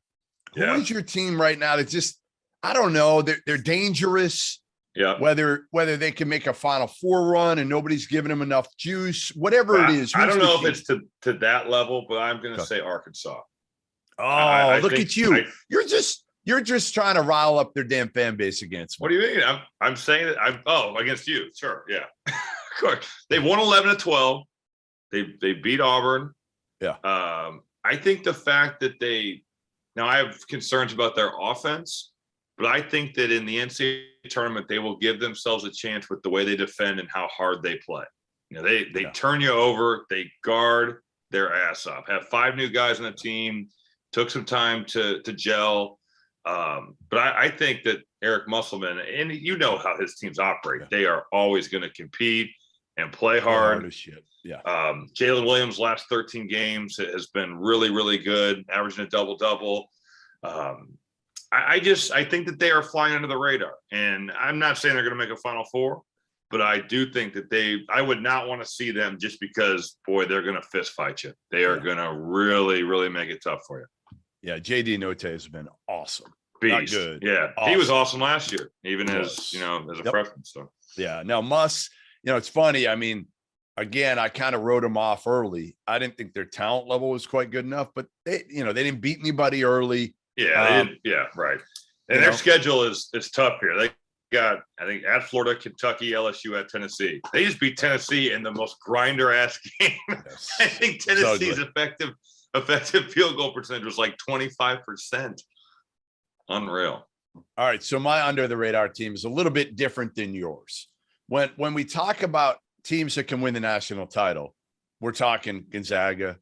Speaker 1: Who is your team right now that just, I don't know, they're dangerous.
Speaker 3: Yeah.
Speaker 1: Whether they can make a Final Four run and nobody's giving them enough juice, whatever it is.
Speaker 3: I don't know if it's to that level, but I'm going to say Arkansas.
Speaker 1: Oh, look at you. You're just trying to rile up their damn fan base against me.
Speaker 3: What do you mean? I'm saying that against you. Sure. Yeah. Of course. They won 11-12. They beat Auburn.
Speaker 1: Yeah.
Speaker 3: I think the fact that I have concerns about their offense, but I think that in the NCAA tournament, they will give themselves a chance with the way they defend and how hard they play. They turn you over, they guard their ass up, have 5 new guys on the team, took some time to gel. But I think that Eric Musselman, and you know how his teams operate, they are always going to compete and play hard.
Speaker 1: Yeah.
Speaker 3: Jalen Williams' last 13 games has been really, really good, averaging a double-double. I think that they are flying under the radar, and I'm not saying they're going to make a Final Four, but I do think that I would not want to see them just because, boy, they're going to fist fight you. They are going to really, really make it tough for you.
Speaker 1: Yeah, JD Note has been awesome.
Speaker 3: Beast.
Speaker 1: Good.
Speaker 3: Yeah, awesome. He was awesome last year, even as a freshman. So
Speaker 1: yeah. Now Muss, it's funny. I mean, again, I kind of wrote them off early. I didn't think their talent level was quite good enough, but they didn't beat anybody early.
Speaker 3: Yeah, they didn't. Yeah, right. And their schedule is tough here. They got, I think, at Florida, Kentucky, LSU, at Tennessee. They just beat Tennessee in the most grinder ass game. Yes. I think Tennessee's effective field goal percentage was like 25%. Unreal.
Speaker 1: All right. So my under the radar team is a little bit different than yours. When we talk about teams that can win the national title, we're talking Gonzaga,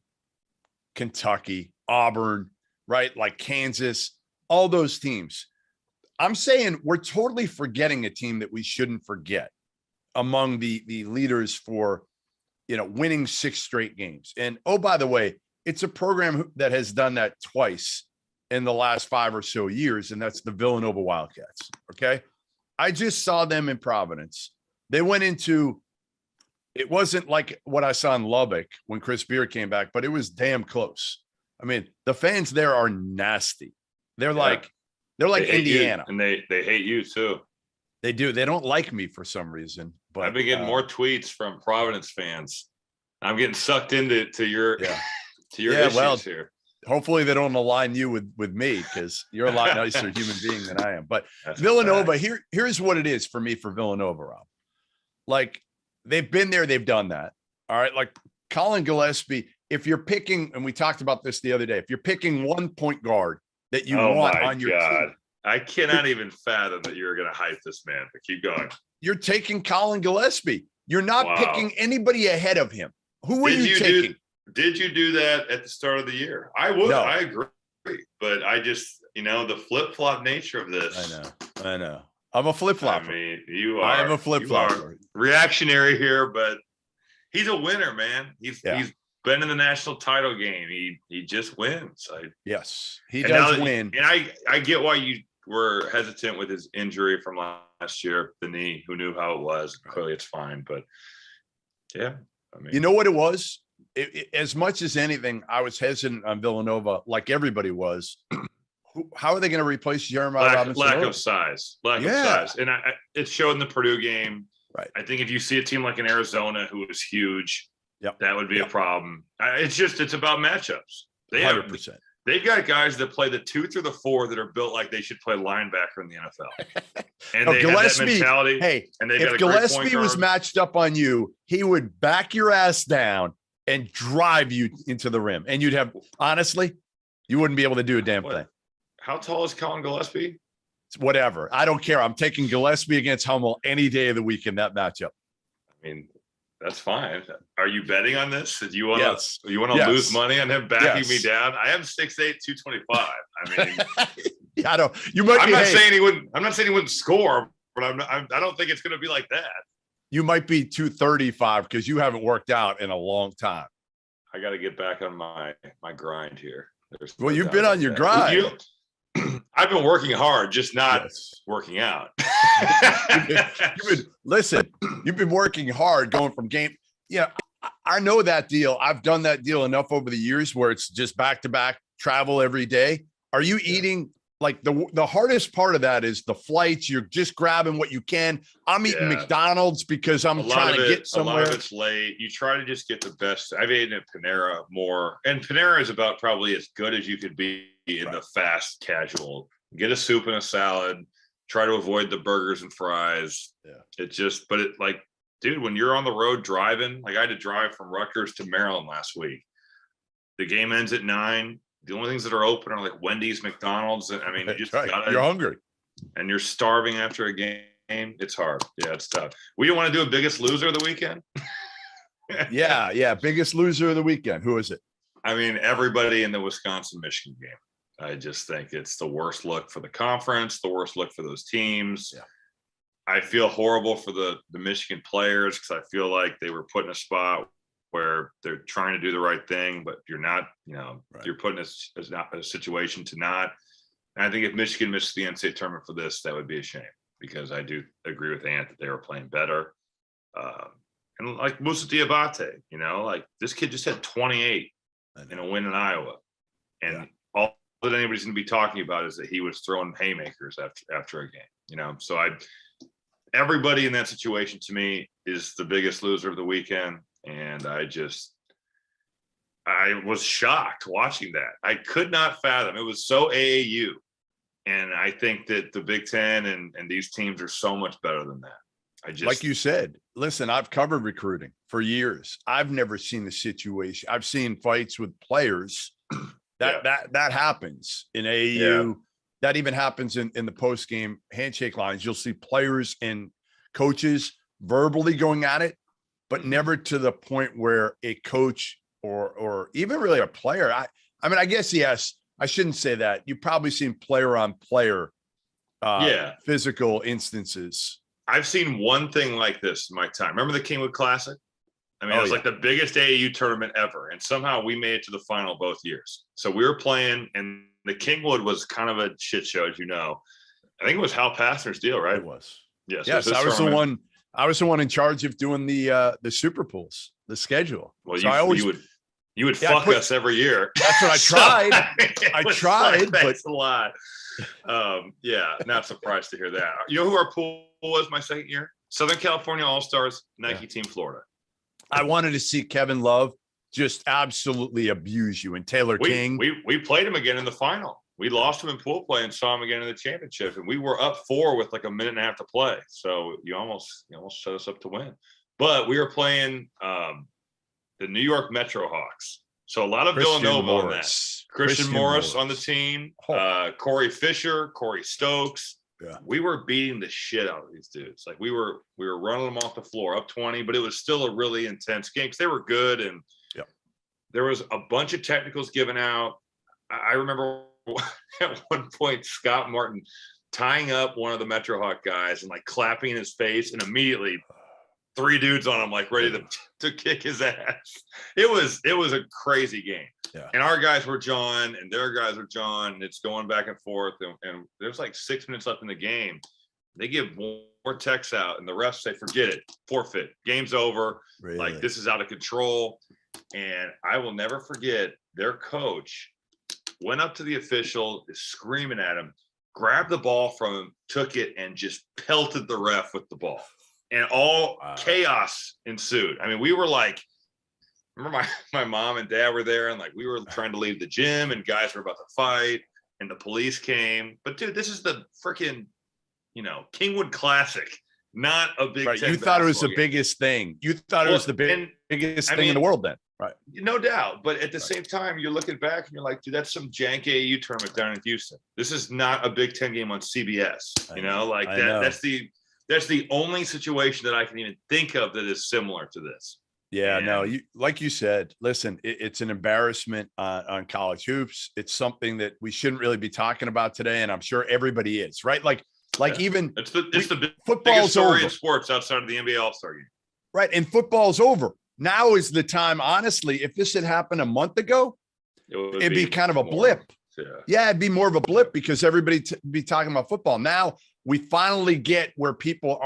Speaker 1: Kentucky, Auburn, right? Like Kansas, all those teams. I'm saying we're totally forgetting a team that we shouldn't forget among the leaders for, winning 6 straight games. And oh, by the way, it's a program that has done that twice in the last 5 or so years, and that's the Villanova Wildcats. Okay. I just saw them in Providence. They went into, it wasn't like what I saw in Lubbock when Chris Beard came back, but it was damn close. I mean, the fans there are nasty. They're like Indiana.
Speaker 3: And they hate you too.
Speaker 1: They do. They don't like me for some reason, but
Speaker 3: I've been getting more tweets from Providence fans. I'm getting sucked into your issues here.
Speaker 1: Hopefully they don't align you with me because you're a lot nicer human being than I am. But that's Villanova, here's what it is for me for Villanova, Rob. Like, they've been there, they've done that. All right. Like Colin Gillespie, if you're picking, and we talked about this the other day, if you're picking one point guard that you want on your team.
Speaker 3: I cannot even fathom that you're going to hype this man, but keep going.
Speaker 1: You're taking Colin Gillespie. You're not picking anybody ahead of him. Who are you taking?
Speaker 3: Did you do that at the start of the year? I would. No. I agree. But I just, the flip-flop nature of this.
Speaker 1: I know. I'm a flip-flopper.
Speaker 3: I mean, you are.
Speaker 1: I'm a flip-flopper.
Speaker 3: Reactionary here, but he's a winner, man. He's been in the national title game. He just wins.
Speaker 1: Yes, he does win.
Speaker 3: And I get why you were hesitant with his injury from last year, the knee. Who knew how it was? Clearly, it's fine. But yeah, I mean,
Speaker 1: you know what it was? As much as anything, I was hesitant on Villanova, like everybody was. How are they going to replace Jeremiah Robinson?
Speaker 3: Lack of size. And it showed in the Purdue game.
Speaker 1: Right.
Speaker 3: I think if you see a team like in Arizona who is huge, that would be a problem. It's about matchups.
Speaker 1: 100%.
Speaker 3: They've got guys that play the 2 through the 4 that are built like they should play linebacker in the NFL. And they have that mentality.
Speaker 1: Hey, if Gillespie was matched up on you, he would back your ass down and drive you into the rim. And you'd have, honestly, you wouldn't be able to do a damn thing.
Speaker 3: How tall is Colin Gillespie?
Speaker 1: Whatever. I don't care. I'm taking Gillespie against Hummel any day of the week in that matchup.
Speaker 3: I mean, that's fine. Are you betting on this? Do you want to lose money on him backing me down? I am 6'8", 225. I mean,
Speaker 1: I don't. You might.
Speaker 3: I'm not saying he wouldn't. I'm not saying he wouldn't score, but I don't think it's going to be like that.
Speaker 1: You might be 235 because you haven't worked out in a long time.
Speaker 3: I got to get back on my grind here.
Speaker 1: Well, you've been on your grind.
Speaker 3: I've been working hard, just not working out.
Speaker 1: Listen, you've been working hard going from game. Yeah, I know that deal. I've done that deal enough over the years where it's just back-to-back travel every day. Are you eating? Like the hardest part of that is the flights. You're just grabbing what you can. I'm eating McDonald's because I'm trying to get somewhere.
Speaker 3: A lot of it's late. You try to just get the best. I've eaten at Panera more, and Panera is about probably as good as you could be in the fast casual. Get a soup and a salad. Try to avoid the burgers and fries. Yeah, dude, when you're on the road driving, like I had to drive from Rutgers to Maryland last week. The game ends at 9. The only things that are open are like Wendy's, McDonald's. And I mean,
Speaker 1: you're hungry
Speaker 3: and you're starving after a game. It's hard. Yeah, it's tough. We don't want to do a biggest loser of the weekend.
Speaker 1: Yeah. Biggest loser of the weekend. Who is it?
Speaker 3: I mean, everybody in the Wisconsin-Michigan game. I just think it's the worst look for the conference, the worst look for those teams. Yeah. I feel horrible for the Michigan players because I feel like they were put in a spot where they're trying to do the right thing, but you're not, you're putting us as not a situation to not. And I think if Michigan missed the NCAA tournament for this, that would be a shame because I do agree with Ant that they were playing better. And like Musa Diabate, like this kid just had 28 in a win in Iowa. And all that anybody's going to be talking about is that he was throwing haymakers after a game, So everybody in that situation to me is the biggest loser of the weekend. And I was shocked watching that. I could not fathom. It was so AAU. And I think that the Big Ten and these teams are so much better than that.
Speaker 1: Like you said, listen, I've covered recruiting for years. I've never seen a situation. I've seen fights with players that happens in AAU. Yeah. That even happens in the post-game handshake lines. You'll see players and coaches verbally going at it, but never to the point where a coach or even really a player. I mean, I guess, yes, I shouldn't say that. You've probably seen player on player physical instances.
Speaker 3: I've seen one thing like this in my time. Remember the Kingwood Classic? I mean, it was like the biggest AAU tournament ever. And somehow we made it to the final both years. So we were playing, and the Kingwood was kind of a shit show, as you know. I think it was Hal Passner's deal, right?
Speaker 1: It was.
Speaker 3: Yes,
Speaker 1: I was the one. I was the one in charge of doing the Super Pools, the schedule.
Speaker 3: Well, so you would fuck us every year.
Speaker 1: That's what I tried. I tried, but
Speaker 3: that's a lot. Not surprised to hear that. You know who our pool was my second year? Southern California All-Stars, Nike Team Florida.
Speaker 1: I wanted to see Kevin Love just absolutely abuse you and Taylor King.
Speaker 3: We played him again in the final. We lost him in pool play and saw him again in the championship, and we were up 4 with like a minute and a half to play. So you almost set us up to win. But we were playing the New York Metro Hawks. So a lot of Villanova on that. Christian Morris on the team, Corey Fisher, Corey Stokes.
Speaker 1: Yeah.
Speaker 3: We were beating the shit out of these dudes. Like we were running them off the floor up 20, but it was still a really intense game because they were good. And there was a bunch of technicals given out. I remember at one point, Scott Martin tying up one of the Metro Hawk guys and like clapping in his face, and immediately 3 dudes on him, like ready to kick his ass. It was a crazy game. Yeah. And our guys were John and their guys were John, and it's going back and forth. And there's like 6 minutes left in the game. They give more techs out, and the refs say, forget it, forfeit, game's over. Really? Like this is out of control. And I will never forget, their coach went up to the official, screaming at him, grabbed the ball from him, took it, and just pelted the ref with the ball. And all chaos ensued. I mean, we were like, remember my mom and dad were there, and like we were trying to leave the gym, and guys were about to fight, and the police came. But dude, this is the freaking, Kingwood Classic, not a Big Ten.
Speaker 1: You thought it was the biggest thing. You thought it was the biggest thing in the world then. Right.
Speaker 3: No doubt. But at the same time, you're looking back and you're like, dude, that's some jank AAU tournament down in Houston. This is not a Big Ten game on CBS. That's the only situation that I can even think of that is similar to this.
Speaker 1: Yeah, like you said, listen, it's an embarrassment on college hoops. It's something that we shouldn't really be talking about today. And I'm sure everybody is, right? Even
Speaker 3: it's the
Speaker 1: football's
Speaker 3: story
Speaker 1: over
Speaker 3: in sports outside of the NBA All-Star game.
Speaker 1: Right. And football's over. Now is the time, honestly, if this had happened a month ago, it'd be kind of a blip. Yeah, it'd be more of a blip because everybody be talking about football. Now we finally get where people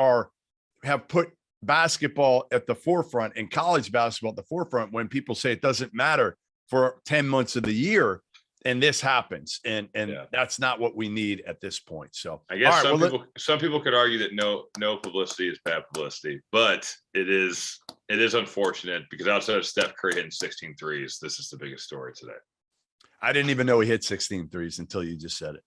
Speaker 1: have put basketball at the forefront and college basketball at the forefront when people say it doesn't matter for 10 months of the year. And this happens. And that's not what we need at this point. So
Speaker 3: I guess some people could argue that no publicity is bad publicity, but it is unfortunate because outside of Steph Curry hitting 16 threes, this is the biggest story today.
Speaker 1: I didn't even know he hit 16 threes until you just said it.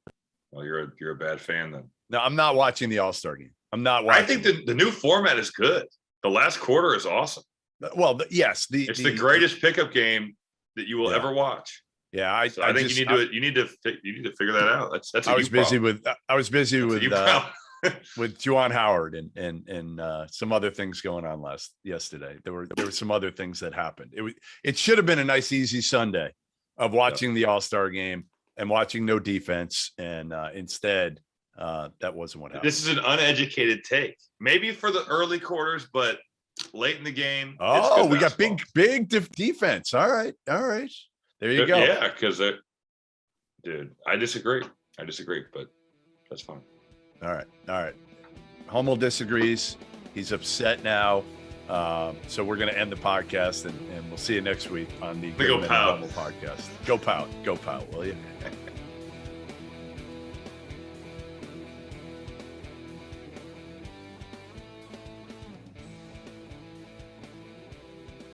Speaker 3: Well, you're a bad fan then.
Speaker 1: No, I'm not watching the All-Star game. I'm not watching.
Speaker 3: I think the new format is good. The last quarter is awesome.
Speaker 1: Well, yes.
Speaker 3: It's the greatest pickup game that you will ever watch.
Speaker 1: Yeah, I
Speaker 3: think you need to figure that out. That's
Speaker 1: I was busy with with Juwan Howard and some other things going on yesterday. There were some other things that happened. It should have been a nice easy Sunday of watching the All-Star game and watching no defense, and instead that wasn't what happened.
Speaker 3: This is an uneducated take, maybe for the early quarters, but late in the game.
Speaker 1: Oh, we got big defense. All right. There you go.
Speaker 3: Yeah, because dude, I disagree, but that's fine.
Speaker 1: All right. Hummel disagrees. He's upset now. So we're going to end the podcast, and we'll see you next week on the Goodman and Hummel podcast. Go Pout, will you?